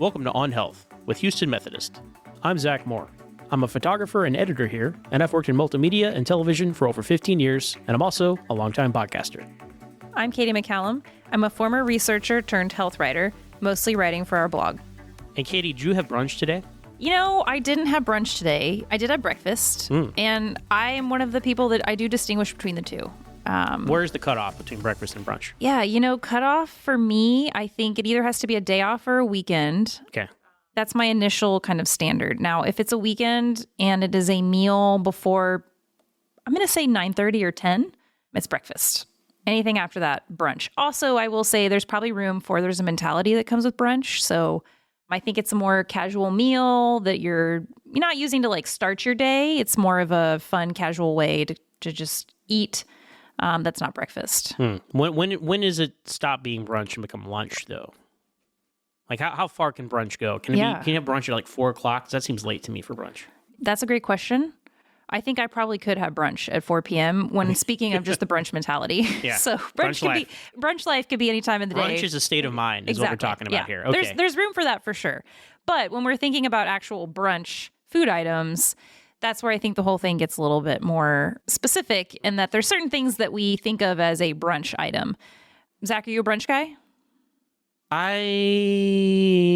Welcome to On Health with Houston Methodist. I'm Zach Moore. I'm a photographer and editor here, and I've worked in multimedia and television for over 15 years, and I'm also a longtime podcaster. I'm Katie McCallum. I'm a former researcher turned health writer, mostly writing for our blog. And Katie, did you have brunch today? You know, I didn't have brunch today. I did have breakfast, and I am one of the people that I do distinguish between the two. Where's the cutoff between breakfast and brunch? Yeah, cutoff for me, I think it either has to be a day off or a weekend. Okay. That's my initial kind of standard. Now, if it's a weekend and it is a meal before, I'm going to say 9:30 or 10, it's breakfast. Anything after that, brunch. Also, I will say there's probably room for, there's a mentality that comes with brunch. So I think it's a more casual meal that you're not using to like start your day. It's more of a fun, casual way to just eat. That's not breakfast. When does it stop being brunch and become lunch, though? Like, how far can brunch go? Can you have brunch at like 4 o'clock? 'Cause that seems late to me for brunch. That's a great question. I think I probably could have brunch at 4 p.m. when speaking of just the brunch mentality. Yeah. So brunch life could be any time of the day. Brunch is a state of mind, is what we're talking about here. Okay. There's room for that for sure. But when we're thinking about actual brunch food items, that's where I think the whole thing gets a little bit more specific in that there's certain things that we think of as a brunch item. Zach, are you a brunch guy?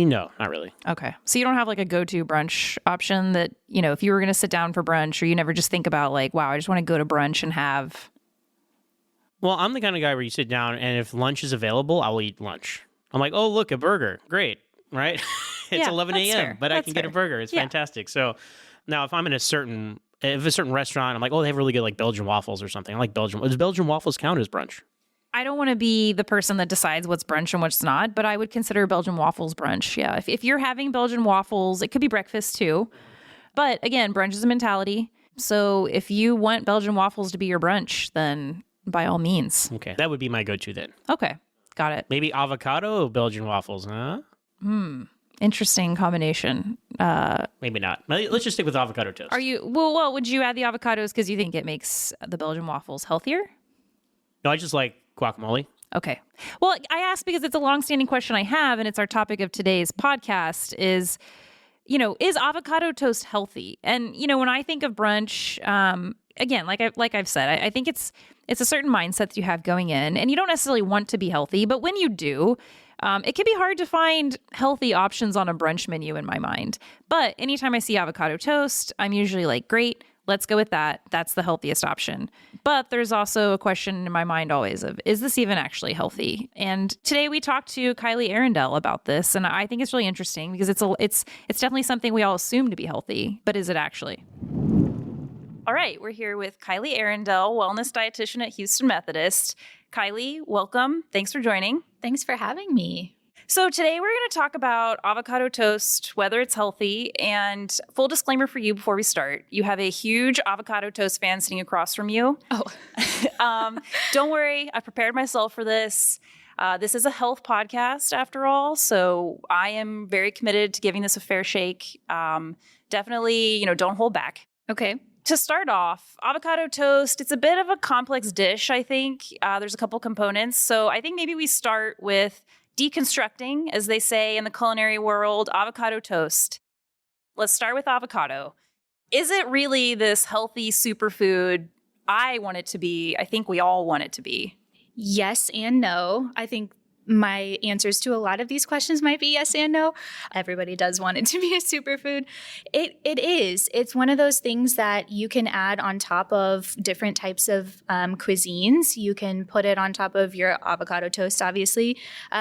No, not really. Okay. So you don't have like a go-to brunch option that, if you were going to sit down for brunch, or you never just think about like, wow, I just want to go to brunch and have. Well, I'm the kind of guy where you sit down and if lunch is available, I will eat lunch. I'm like, oh, look, a burger. Great. Right? It's 11 a.m., but I can get a burger. It's fantastic. So now if I'm in a certain restaurant, I'm like, oh, they have really good like Belgian waffles or something. I like Belgian. Does Belgian waffles count as brunch? I don't want to be the person that decides what's brunch and what's not, but I would consider Belgian waffles brunch. Yeah. If you're having Belgian waffles, it could be breakfast too. But again, brunch is a mentality. So if you want Belgian waffles to be your brunch, then by all means. Okay. That would be my go-to then. Okay. Got it. Maybe avocado Belgian waffles, huh? Interesting combination. Maybe not. Let's just stick with avocado toast. Are you, well, would you add the avocados because you think it makes the Belgian waffles healthier? No, I just like guacamole. Okay. Well, I asked because it's a longstanding question I have, and it's our topic of today's podcast is avocado toast healthy? And, when I think of brunch, again, like I've said, I think it's a certain mindset that you have going in, and you don't necessarily want to be healthy, but when you do, it can be hard to find healthy options on a brunch menu in my mind. But anytime I see avocado toast, I'm usually like, great, let's go with that. That's the healthiest option. But there's also a question in my mind always of, is this even actually healthy? And today we talked to Kylie Arrindell about this. And I think it's really interesting because it's definitely something we all assume to be healthy, but is it actually? All right, we're here with Kylie Arrindell, wellness dietitian at Houston Methodist. Kylie, welcome. Thanks for joining. Thanks for having me. So today we're going to talk about avocado toast, whether it's healthy, and full disclaimer for you before we start, you have a huge avocado toast fan sitting across from you. Oh. Don't worry, I prepared myself for this. This is a health podcast after all, so I am very committed to giving this a fair shake. Definitely, don't hold back. Okay. To start off, avocado toast, it's a bit of a complex dish, I think. There's a couple components. So I think maybe we start with deconstructing, as they say in the culinary world, avocado toast. Let's start with avocado. Is it really this healthy superfood I want it to be? I think we all want it to be. Yes and no. I think my answers to a lot of these questions might be yes and no. Everybody does want it to be a superfood. It is. It's one of those things that you can add on top of different types of cuisines. You can put it on top of your avocado toast, obviously.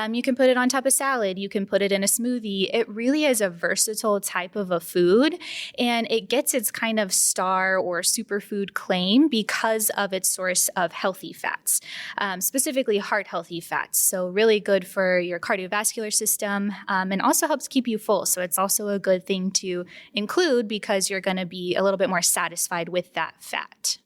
You can put it on top of salad. You can put it in a smoothie. It really is a versatile type of a food, and it gets its kind of star or superfood claim because of its source of healthy fats, specifically heart-healthy fats. So really good for your cardiovascular system, and also helps keep you full. So it's also a good thing to include because you're going to be a little bit more satisfied with that fat.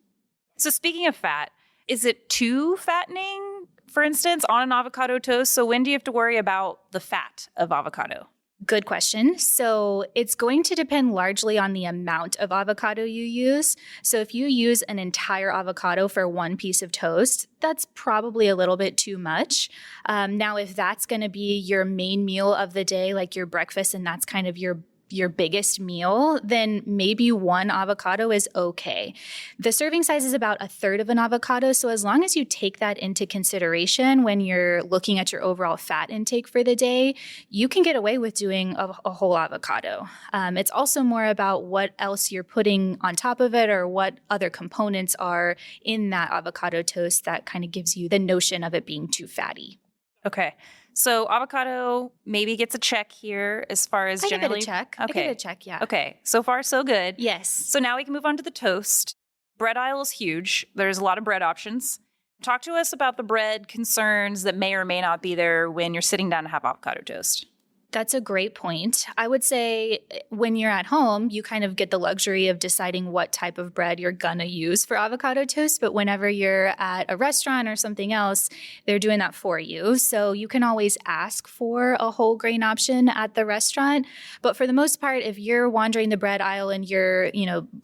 So speaking of fat, is it too fattening, for instance, on an avocado toast? So when do you have to worry about the fat of avocado? Good question. So it's going to depend largely on the amount of avocado you use. So if you use an entire avocado for one piece of toast, that's probably a little bit too much. Now, if that's going to be your main meal of the day, like your breakfast, and that's kind of your biggest meal, then maybe one avocado is okay. The serving size is about a third of an avocado. So as long as you take that into consideration when you're looking at your overall fat intake for the day, you can get away with doing a whole avocado. It's also more about what else you're putting on top of it or what other components are in that avocado toast that kind of gives you the notion of it being too fatty. Okay. So avocado maybe gets a check here as far as generally. I give it a check. Okay. I give it a check, yeah. Okay. So far, so good. Yes. So now we can move on to the toast. Bread aisle is huge. There's a lot of bread options. Talk to us about the bread concerns that may or may not be there when you're sitting down to have avocado toast. That's a great point. I would say when you're at home, you kind of get the luxury of deciding what type of bread you're going to use for avocado toast. But whenever you're at a restaurant or something else, they're doing that for you. So you can always ask for a whole grain option at the restaurant. But for the most part, if you're wandering the bread aisle and your,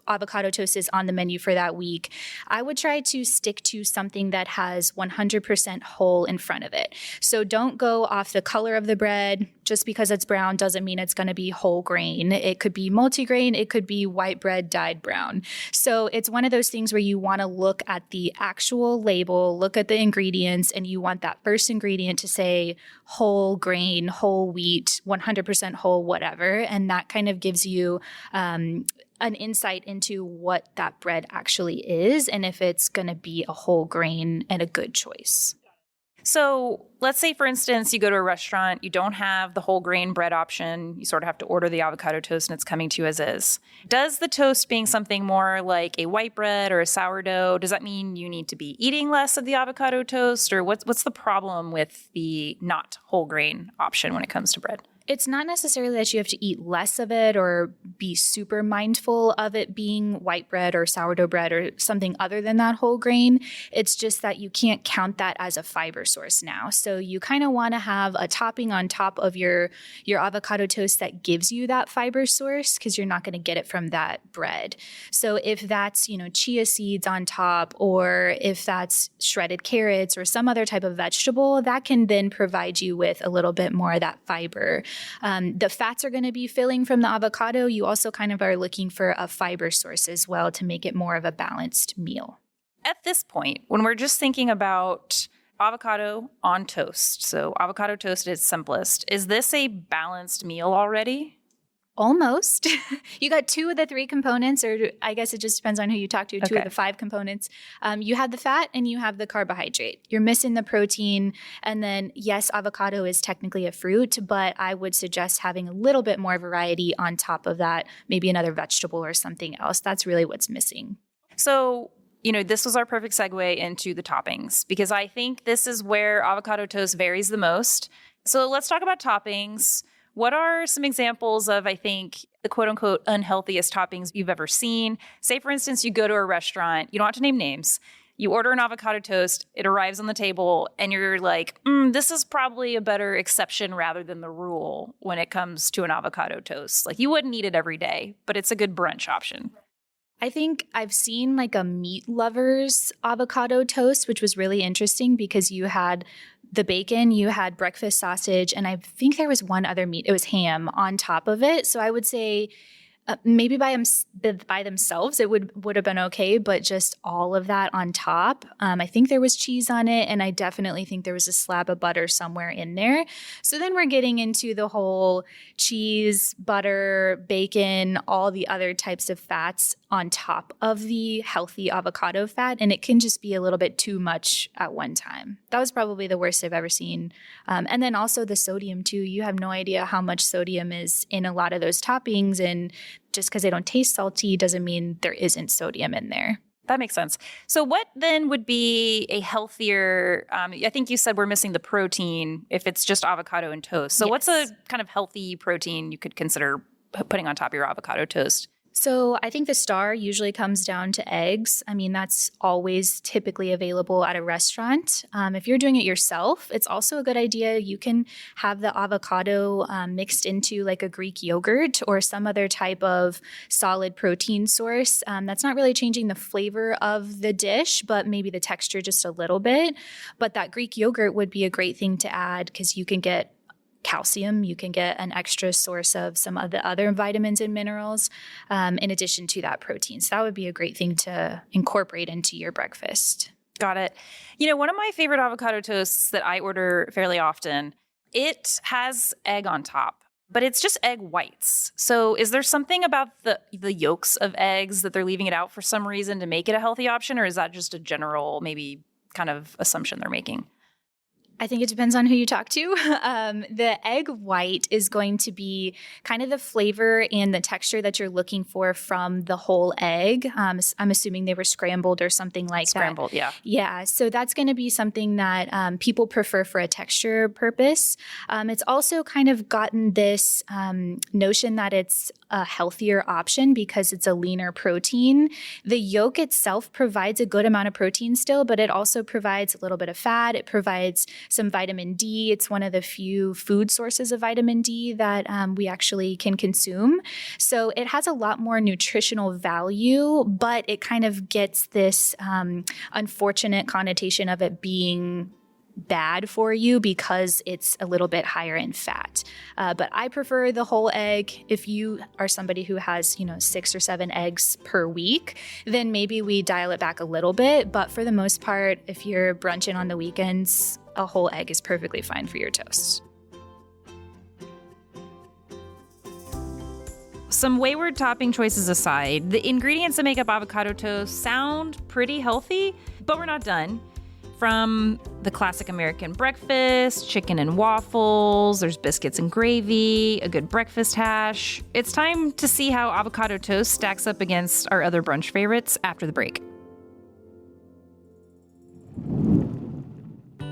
avocado toast is on the menu for that week, I would try to stick to something that has 100% whole in front of it. So don't go off the color of the bread. Just because it's brown doesn't mean it's going to be whole grain. It could be multigrain. It could be white bread dyed brown. So it's one of those things where you want to look at the actual label, look at the ingredients, and you want that first ingredient to say whole grain, whole wheat, 100% whole, whatever. And that kind of gives you an insight into what that bread actually is and if it's going to be a whole grain and a good choice. So let's say, for instance, you go to a restaurant, you don't have the whole grain bread option. You sort of have to order the avocado toast and it's coming to you as is. Does the toast being something more like a white bread or a sourdough, does that mean you need to be eating less of the avocado toast? Or what's the problem with the not whole grain option when it comes to bread? It's not necessarily that you have to eat less of it or be super mindful of it being white bread or sourdough bread or something other than that whole grain. It's just that you can't count that as a fiber source now. So you kind of want to have a topping on top of your avocado toast that gives you that fiber source because you're not going to get it from that bread. So if that's, chia seeds on top or if that's shredded carrots or some other type of vegetable, that can then provide you with a little bit more of that fiber. The fats are going to be filling from the avocado. You also kind of are looking for a fiber source as well to make it more of a balanced meal. At this point, when we're just thinking about avocado on toast, so avocado toast at its simplest, is this a balanced meal already? Almost. You got 2 of the 3 components, or I guess it just depends on who you talk to, 2 of the 5 components. You have the fat and you have the carbohydrate. You're missing the protein. And then, yes, avocado is technically a fruit, but I would suggest having a little bit more variety on top of that, maybe another vegetable or something else. That's really what's missing. So, this was our perfect segue into the toppings, because I think this is where avocado toast varies the most. So let's talk about toppings. What are some examples of, I think, the quote-unquote unhealthiest toppings you've ever seen? Say, for instance, you go to a restaurant. You don't have to name names. You order an avocado toast. It arrives on the table, and you're like, this is probably a better exception rather than the rule when it comes to an avocado toast. Like, you wouldn't eat it every day, but it's a good brunch option. I think I've seen like a meat lover's avocado toast, which was really interesting because you had the bacon, you had breakfast sausage, and I think there was one other meat. It was ham on top of it. So I would say maybe by themselves, it would have been okay, but just all of that on top. I think there was cheese on it, and I definitely think there was a slab of butter somewhere in there. So then we're getting into the whole cheese, butter, bacon, all the other types of fats on top of the healthy avocado fat, and it can just be a little bit too much at one time. That was probably the worst I've ever seen. And then also the sodium too. You have no idea how much sodium is in a lot of those toppings, and just because they don't taste salty doesn't mean there isn't sodium in there. That makes sense. So what then would be a healthier, I think you said we're missing the protein if it's just avocado and toast. So What's a kind of healthy protein you could consider putting on top of your avocado toast? So I think the star usually comes down to eggs. I mean, that's always typically available at a restaurant. If you're doing it yourself, it's also a good idea. You can have the avocado mixed into like a Greek yogurt or some other type of solid protein source. That's not really changing the flavor of the dish, but maybe the texture just a little bit. But that Greek yogurt would be a great thing to add because you can get calcium, you can get an extra source of some of the other vitamins and minerals in addition to that protein. So that would be a great thing to incorporate into your breakfast. Got it. You know, one of my favorite avocado toasts that I order fairly often, it has egg on top, but it's just egg whites. So is there something about the yolks of eggs that they're leaving it out for some reason to make it a healthy option? Or is that just a general maybe kind of assumption they're making? I think it depends on who you talk to. The egg white is going to be kind of the flavor and the texture that you're looking for from the whole egg. I'm assuming they were scrambled or something like Scrambled, that. yeah. Yeah, so that's going to be something that people prefer for a texture purpose. It's also kind of gotten this notion that it's a healthier option because it's a leaner protein. The yolk itself provides a good amount of protein still, but it also provides a little bit of fat. It provides some vitamin D. It's one of the few food sources of vitamin D that we actually can consume. So it has a lot more nutritional value, but it kind of gets this unfortunate connotation of it being bad for you because it's a little bit higher in fat. But I prefer the whole egg. If you are somebody who has, 6 or 7 eggs per week, then maybe we dial it back a little bit. But for the most part, if you're brunching on the weekends, a whole egg is perfectly fine for your toast. Some wayward topping choices aside, the ingredients that make up avocado toast sound pretty healthy, but we're not done. From the classic American breakfast, chicken and waffles, there's biscuits and gravy, a good breakfast hash. It's time to see how avocado toast stacks up against our other brunch favorites after the break.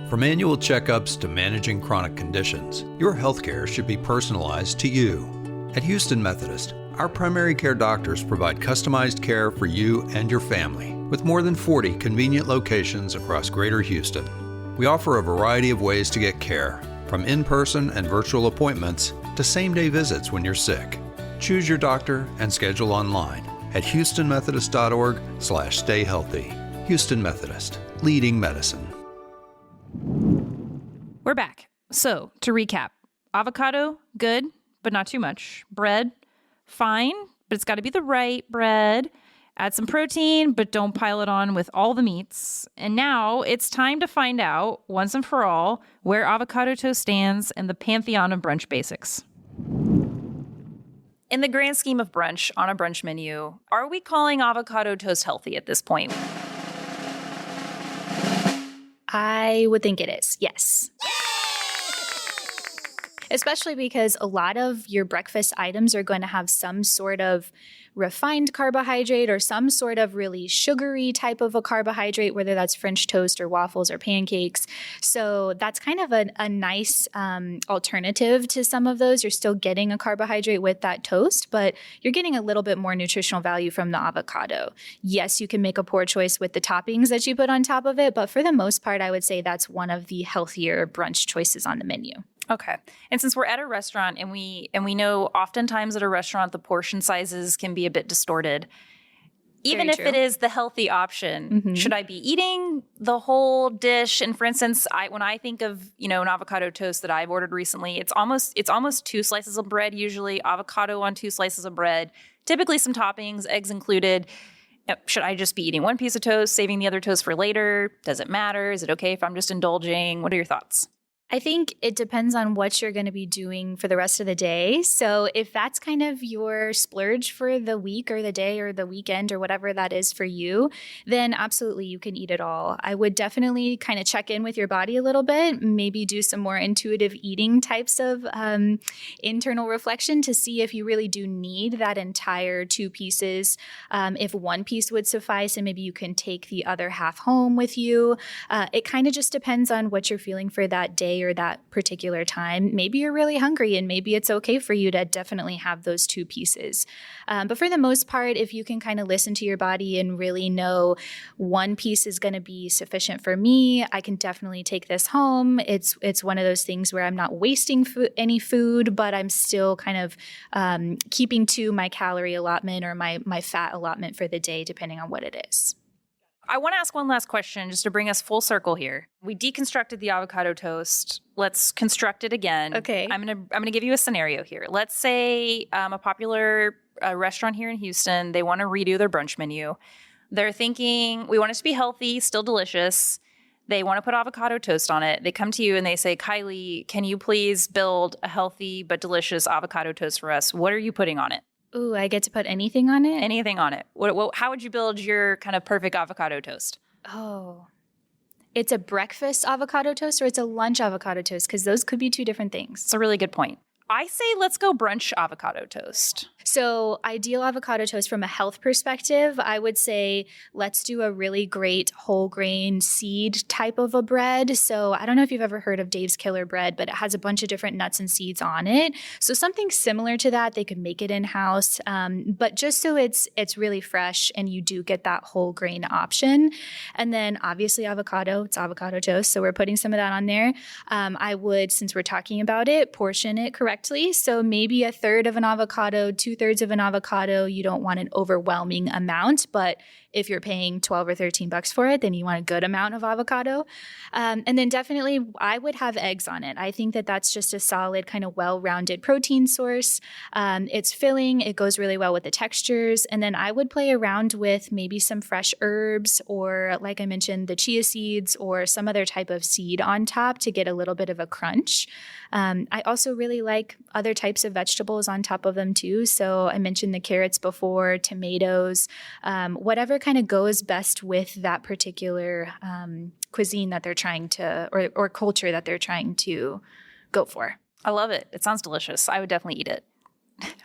From annual checkups to managing chronic conditions, your healthcare should be personalized to you. At Houston Methodist, our primary care doctors provide customized care for you and your family, with more than 40 convenient locations across Greater Houston. We offer a variety of ways to get care, from in-person and virtual appointments to same-day visits when you're sick. Choose your doctor and schedule online at houstonmethodist.org/stayhealthy. Houston Methodist, leading medicine. We're back. So, to recap, avocado, good, but not too much. Bread, fine, but it's got to be the right bread. Add some protein, but don't pile it on with all the meats. And now it's time to find out, once and for all, where avocado toast stands in the pantheon of brunch basics. In the grand scheme of brunch, on a brunch menu, are we calling avocado toast healthy at this point? I would think it is, yes. Especially because a lot of your breakfast items are going to have some sort of refined carbohydrate or some sort of really sugary type of a carbohydrate, whether that's French toast or waffles or pancakes. So that's kind of a nice alternative to some of those. You're still getting a carbohydrate with that toast, but you're getting a little bit more nutritional value from the avocado. Yes, you can make a poor choice with the toppings that you put on top of it, but for the most part, I would say that's one of the healthier brunch choices on the menu. Okay. And since we're at a restaurant and we know oftentimes at a restaurant the portion sizes can be a bit distorted, even if it is the healthy option, should I be eating the whole dish? And for instance, when I think of, an avocado toast that I've ordered recently, it's almost 2 slices of bread, usually avocado on 2 slices of bread, typically some toppings, eggs included. Should I just be eating one piece of toast, saving the other toast for later? Does it matter? Is it okay if I'm just indulging? What are your thoughts? I think it depends on what you're going to be doing for the rest of the day. So if that's kind of your splurge for the week or the day or the weekend or whatever that is for you, then absolutely you can eat it all. I would definitely kind of check in with your body a little bit, maybe do some more intuitive eating types of internal reflection to see if you really do need that entire 2 pieces. If 1 piece would suffice and maybe you can take the other half home with you. It kind of just depends on what you're feeling for that day day or that particular time. Maybe you're really hungry and maybe it's okay for you to definitely have those 2 pieces. But for the most part, if you can kind of listen to your body and really know 1 piece is going to be sufficient for me, I can definitely take this home. It's one of those things where I'm not wasting any food, but I'm still kind of keeping to my calorie allotment or my fat allotment for the day, depending on what it is. I want to ask one last question just to bring us full circle here. We deconstructed the avocado toast. Let's construct it again. Okay. I'm gonna give you a scenario here. Let's say a popular restaurant here in Houston, they want to redo their brunch menu. They're thinking, we want it to be healthy, still delicious. They want to put avocado toast on it. They come to you and they say, Kylie, can you please build a healthy but delicious avocado toast for us? What are you putting on it? Ooh, I get to put anything on it? Anything on it. How would you build your kind of perfect avocado toast? Oh, it's a breakfast avocado toast or it's a lunch avocado toast? Because those could be 2 different things. It's a really good point. I say let's go brunch avocado toast. So ideal avocado toast from a health perspective, I would say let's do a really great whole grain seed type of a bread. So I don't know if you've ever heard of Dave's Killer Bread, but it has a bunch of different nuts and seeds on it. So something similar to that, they could make it in-house, but just so it's really fresh and you do get that whole grain option. And then obviously avocado, it's avocado toast. So we're putting some of that on there. I would, since we're talking about it, portion it correctly. So maybe 1/3 of an avocado, 2/3 of an avocado. You don't want an overwhelming amount, but if you're paying $12 or $13 for it, then you want a good amount of avocado. And then definitely I would have eggs on it. I think that that's just a solid kind of well-rounded protein source. It's filling. It goes really well with the textures. And then I would play around with maybe some fresh herbs or, like I mentioned, the chia seeds or some other type of seed on top to get a little bit of a crunch. I also really like other types of vegetables on top of them too. So I mentioned the carrots before, tomatoes, whatever kind of goes best with that particular cuisine that they're trying to, or culture that they're trying to go for. I love it. It sounds delicious. I would definitely eat it.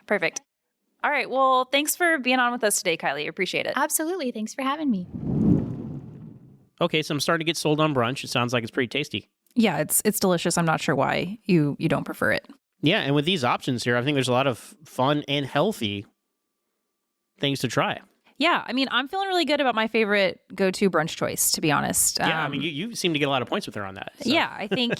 Perfect. All right. Well, thanks for being on with us today, Kylie. I appreciate it. Absolutely. Thanks for having me. Okay, so I'm starting to get sold on brunch. It sounds like it's pretty tasty. Yeah, it's delicious. I'm not sure why you don't prefer it. Yeah, and with these options here, I think there's a lot of fun and healthy things to try. Yeah, I mean, I'm feeling really good about my favorite go-to brunch choice, to be honest. Yeah, I mean, you seem to get a lot of points with her on that. So. Yeah, I think,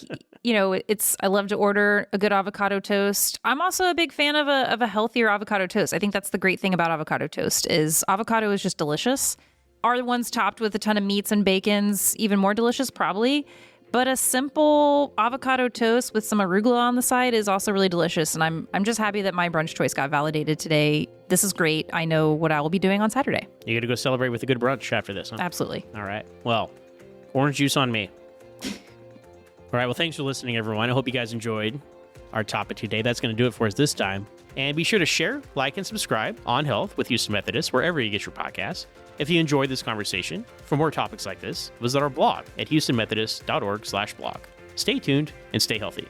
I love to order a good avocado toast. I'm also a big fan of a healthier avocado toast. I think that's the great thing about avocado toast is avocado is just delicious. Are the ones topped with a ton of meats and bacons even more delicious? Probably. But a simple avocado toast with some arugula on the side is also really delicious. And I'm just happy that my brunch choice got validated today. This is great. I know what I will be doing on Saturday. You got to go celebrate with a good brunch after this, huh? Absolutely. All right. Well, orange juice on me. All right. Well, thanks for listening, everyone. I hope you guys enjoyed our topic today. That's going to do it for us this time. And be sure to share, like, and subscribe on Health with Houston Methodist, wherever you get your podcasts. If you enjoyed this conversation, for more topics like this, visit our blog at houstonmethodist.org/blog. Stay tuned and stay healthy.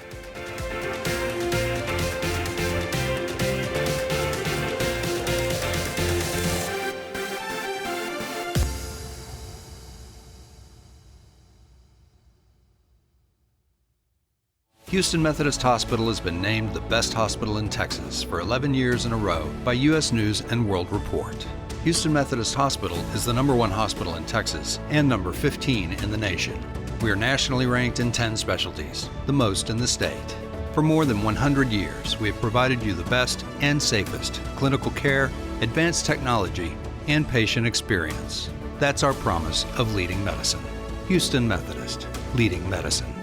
Houston Methodist Hospital has been named the best hospital in Texas for 11 years in a row by U.S. News and World Report. Houston Methodist Hospital is the #1 hospital in Texas and number 15 in the nation. We are nationally ranked in 10 specialties, the most in the state. For more than 100 years, we have provided you the best and safest clinical care, advanced technology, and patient experience. That's our promise of leading medicine. Houston Methodist, leading medicine.